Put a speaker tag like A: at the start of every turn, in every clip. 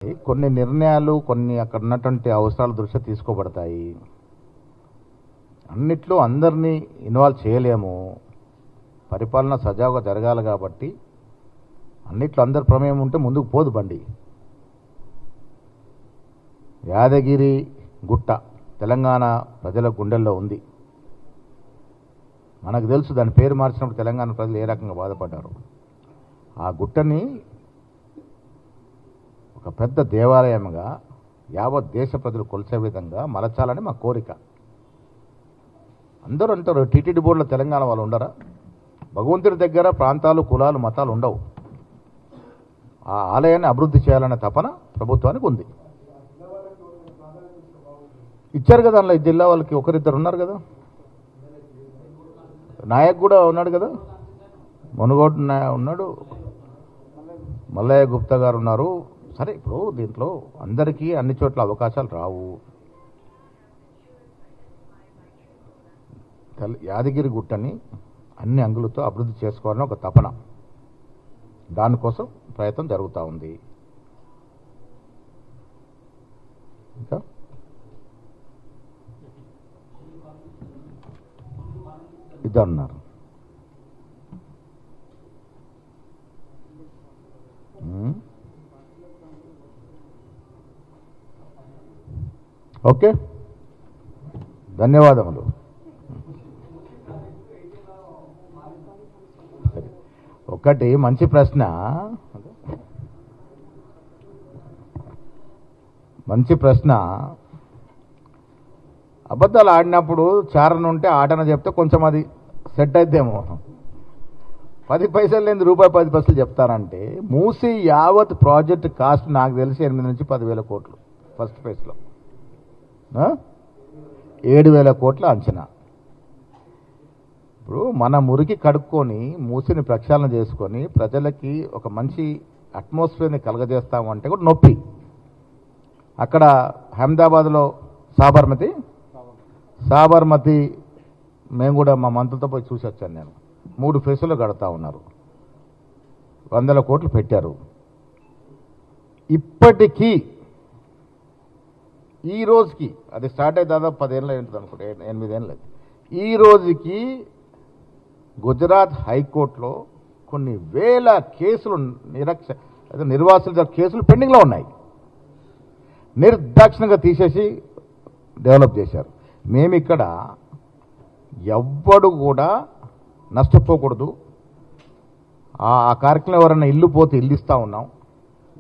A: కొన్ని నిర్ణయాలు కొన్ని అక్కడ ఉన్నటువంటి అవసరాల దృష్ట్యా తీసుకోబడతాయి. అన్నిట్లో అందరినీ ఇన్వాల్వ్ చేయలేము. పరిపాలన సజావుగా జరగాలి కాబట్టి అన్నిట్లో అందరి ప్రమేయం ఉంటే ముందుకు పోదు బండి. యాదగిరి గుట్ట తెలంగాణ ప్రజల గుండెల్లో ఉంది. మనకు తెలుసు దాని పేరు మార్చినప్పుడు తెలంగాణ ప్రజలు ఏ రకంగా బాధపడ్డారు. ఆ గుట్టని ఒక పెద్ద దేవాలయంగా యావత్ దేశ ప్రజలు కొలిసే విధంగా మలచాలని మా కోరిక. అందరూ అంటారు టీటీడీ బోర్డులో తెలంగాణ వాళ్ళు ఉండరా? భగవంతుడి దగ్గర ప్రాంతాలు, కులాలు, మతాలు ఉండవు. ఆ ఆలయాన్ని అభివృద్ధి చేయాలనే తపన ప్రభుత్వానికి ఉంది. ఇచ్చారు కదా, అందులో జిల్లా వాళ్ళకి ఒకరిద్దరు ఉన్నారు కదా. నాయక్ కూడా ఉన్నాడు కదా, మునుగోడు ఉన్నాడు, మల్లయ్య గుప్తా గారు ఉన్నారు. సరే, ఇప్పుడు దీంట్లో అందరికీ అన్ని చోట్ల అవకాశాలు రావు. యాదగిరి గుట్టని అన్ని అంగులతో అభివృద్ధి చేసుకోవాలని ఒక తపన, దానికోసం ప్రయత్నం జరుగుతూ ఉంది. ఇంకా ఇద్దరున్నారు. ఓకే, ధన్యవాదములు. ఒకటి మంచి ప్రశ్న. అబద్ధాలు ఆడినప్పుడు చారణ ఉంటే ఆటన చెప్తే కొంచెం అది సెట్ అయిద్దేమో. 10 పైసలు లేని రూపాయి 10 పైసలు చెప్తారంటే మూసి యావత్ ప్రాజెక్ట్ కాస్ట్ నాకు తెలిసి 8 నుంచి 10,000 కోట్లు. ఫస్ట్ ఫేజ్లో 7,000 కోట్ల అంచనా. ఇప్పుడు మన మురికి కడుక్కొని మూసిని ప్రక్షాళన చేసుకొని ప్రజలకి ఒక మంచి అట్మాస్ఫియర్ని కలగజేస్తామంటే కూడా నొప్పి. అక్కడ అహ్మదాబాద్లో సాబర్మతి మేము కూడా మా మంత్రులతో పోయి చూసి వచ్చాను నేను. 3 ఫేసులు కడతా ఉన్నారు, 100 కోట్లు పెట్టారు. ఇప్పటికీ ఈ రోజుకి అది స్టార్ట్ అయ్యి దాదాపు 10 ఏళ్ళు ఉంటుంది అనుకుంటే, 8 ఏళ్ళు. ఈ రోజుకి గుజరాత్ హైకోర్టులో కొన్ని వేల కేసులు నిర్వాసితుల కేసులు పెండింగ్లో ఉన్నాయి. నిర్దాక్షిణంగా తీసేసి డెవలప్ చేశారు. మేమిక్కడ ఎవ్వడు కూడా నష్టపోకూడదు. ఆ కార్యక్రమం ఎవరైనా ఇల్లు పోతే ఇల్లు ఇస్తూ ఉన్నాం,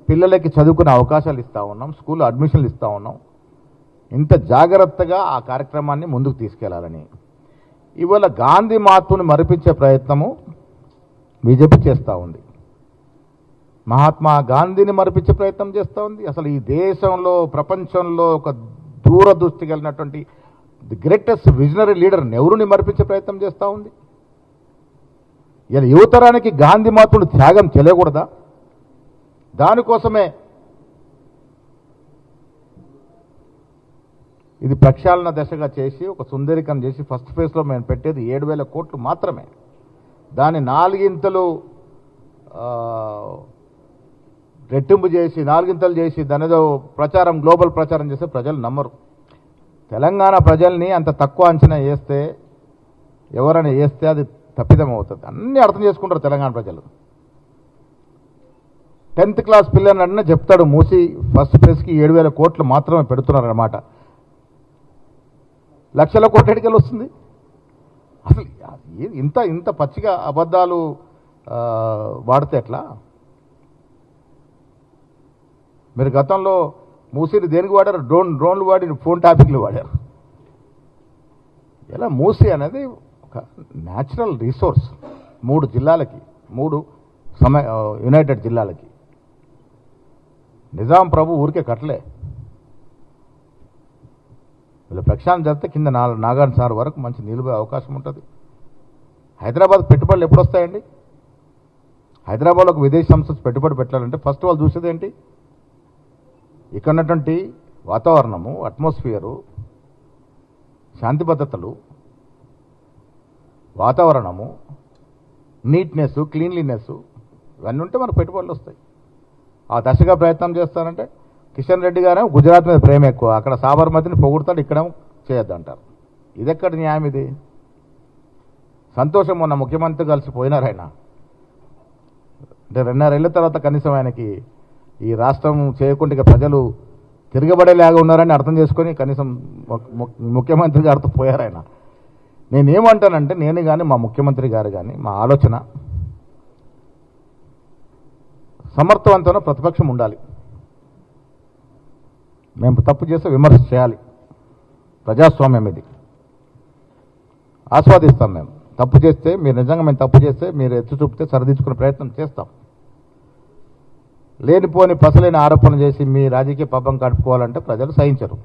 A: పిల్లలకి చదువుకునే అవకాశాలు ఇస్తూ ఉన్నాం, స్కూల్ అడ్మిషన్లు ఇస్తూ ఉన్నాం. ఇంత జాగ్రత్తగా ఆ కార్యక్రమాన్ని ముందుకు తీసుకెళ్లాలని ఇవాళ గాంధీ మహాత్ముని మరిపించే ప్రయత్నము బీజేపీ చేస్తూ ఉంది. మహాత్మా గాంధీని మరిపించే ప్రయత్నం చేస్తూ ఉంది. అసలు ఈ దేశంలో, ప్రపంచంలో ఒక దూరదృష్టి కలిగినటువంటి ది గ్రేటెస్ట్ విజనరీ లీడర్ నెహ్రూని మరిపించే ప్రయత్నం చేస్తూ ఉంది. ఇలా యువతరానికి గాంధీ మహాత్ముడు త్యాగం చేయకూడదా? దానికోసమే ఇది ప్రక్షాళన దశగా చేసి ఒక సుందరీకరణ చేసి ఫస్ట్ ఫేజ్లో మేము పెట్టేది 7,000 కోట్లు మాత్రమే. దాన్ని 4 ఇంతలు రెట్టింపు చేసి 4 ఇంతలు చేసి దానిదో ప్రచారం, గ్లోబల్ ప్రచారం చేస్తే ప్రజలు నమ్మరు. తెలంగాణ ప్రజల్ని అంత తక్కువ అంచనా వేస్తే, ఎవరైనా వేస్తే అది తప్పిదం అవుతుంది. అన్నీ అర్థం చేసుకుంటారు తెలంగాణ ప్రజలు. 10th క్లాస్ పిల్లలన్నా చెప్తాడు మూసి ఫస్ట్ ఫేజ్కి 7,000 కోట్లు మాత్రమే పెడుతున్నారన్నమాట. లక్షల కోట్ల ఎడికెళ్ళి వస్తుంది. అసలు ఇంత పచ్చిగా అబద్ధాలు వాడితే ఎట్లా? మీరు గతంలో మూసిని దేనికి వాడారు? డ్రోన్లు వాడి, ఫోన్ టాపిక్లు వాడారు. ఇలా మూసి అనేది ఒక న్యాచురల్ రిసోర్స్ 3 జిల్లాలకి, 3 యునైటెడ్ జిల్లాలకి. నిజాం ప్రభు ఊరికే కట్టలే. వీళ్ళు ప్రక్షాళన జరిగితే కింద నాగార్జున సార్ వరకు మంచి నిలిపే అవకాశం ఉంటుంది. హైదరాబాద్ పెట్టుబడులు ఎప్పుడు వస్తాయండి? హైదరాబాద్లో ఒక విదేశీ సంస్థ పెట్టుబడి పెట్టాలంటే ఫస్ట్ వాళ్ళు చూసేది ఏంటి? ఇక్కడ ఉన్నటువంటి వాతావరణము, అట్మాస్ఫియరు, శాంతి భద్రతలు, వాతావరణము, నీట్నెస్, క్లీన్లీనెస్, ఇవన్నీ ఉంటే మనకు పెట్టుబడులు వస్తాయి. ఆ దశగా ప్రయత్నం చేస్తారంటే కిషన్ రెడ్డి గారు గుజరాత్ మీద ప్రేమ ఎక్కువ, అక్కడ సాబర్మతిని పొగుడతాడు, ఇక్కడ చేయొద్దు అంటారు. ఇదెక్కడ న్యాయం ఇది? సంతోషం, మొన్న ముఖ్యమంత్రి కలిసి పోయినారు ఆయన. అంటే 2.5 ఏళ్ల తర్వాత కనీసం ఆయనకి ఈ రాష్ట్రం చేయకుండా ఇక ప్రజలు తిరగబడేలాగా ఉన్నారని అర్థం చేసుకొని కనీసం ముఖ్యమంత్రి గారితో పోయారు ఆయన. నేనేమంటానంటే, నేను కానీ మా ముఖ్యమంత్రి గారు కానీ మా ఆలోచన సమర్థవంతమైన ప్రతిపక్షం ఉండాలి. మేము తప్పు చేస్తే విమర్శ చేయాలి. ప్రజాస్వామ్యం ఇది, ఆస్వాదిస్తాం. మేము తప్పు చేస్తే, మీరు నిజంగా మేము తప్పు చేస్తే మీరు ఎత్తి చూపితే సరిదిద్దుకునే ప్రయత్నం చేస్తాం. లేనిపోని పసలేని ఆరోపణలు చేసి మీ రాజకీయ పాపం కడుపుకోవాలంటే ప్రజలు సహించరు.